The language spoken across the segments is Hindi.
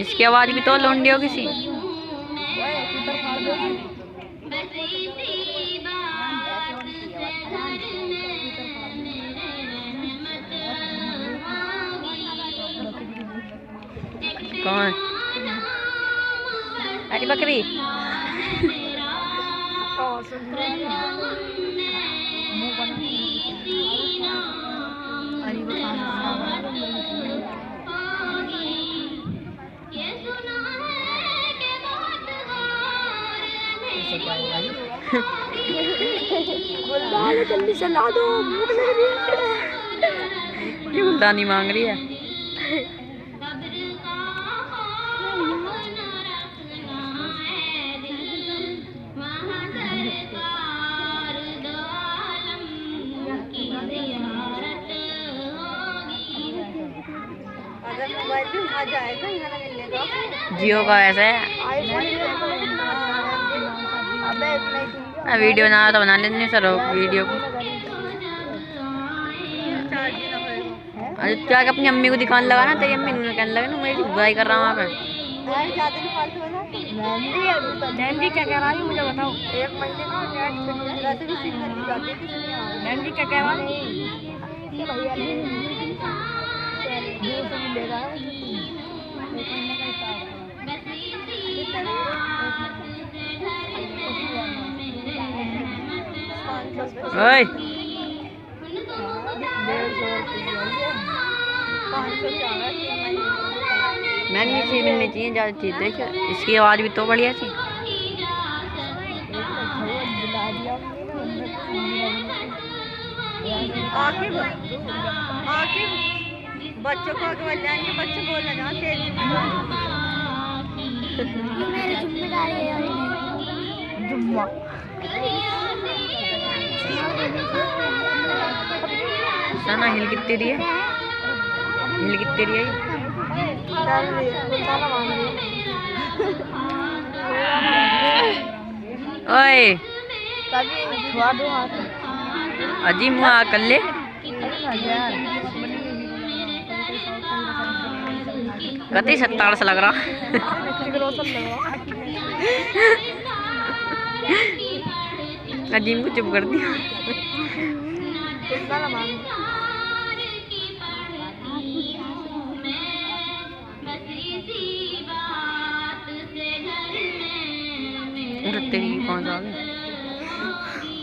इसकी आवाज भी तो लौंडी हो किसी। कौन अरे बकरी जल्दी से ला दो, ये गुलदानी मांग रही है। अगर मोबाइल भी आ जाएगा यहाँ मिलने का। जियो का ऐसा है। वीडियो ना तो बना लेते सर वीडियो को। अरे क्या अपनी अम्मी को दिखाने लगा ना, तेरी अम्मी ने कहने लगा ना मेरी बुराई कर रहा हूँ वहाँ पे। नैन क्या कह रहा है मुझे बताओ। एक महीने नैन क्या कह रहा है। ओए मैं नहीं चीज मिलनी चाहिए ज़्यादा चीज। देख इसकी आवाज़ भी तो बढ़िया थी। बच्चों को आगे बढ़ जाएंगे, बच्चे बोलना चाहते मेरी जिम्मेदारी है। जुम्मा सना हिल कितनी रही है, हिल कितनी रही है। ओए अजी मुआ कर ले। कतई 27 लग रहा। अजीम को चुप कर दिया। तेरी कौन सा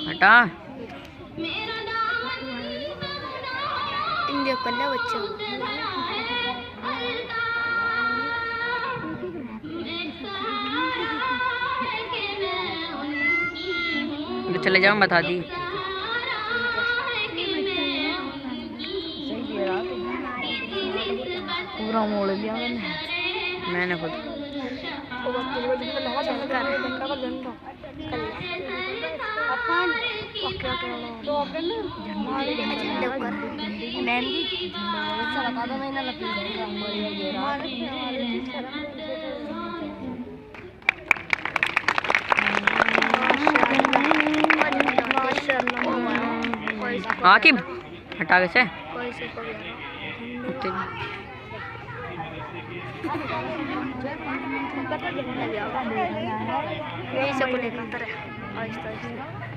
हटा इंडिया करना बच्चा। चले जाओ बता दी। पूरा मोड़ दिया मैंने खुद। आकिब हटा कैसे यही सब लेकर आहिस्ता आहिस्ता।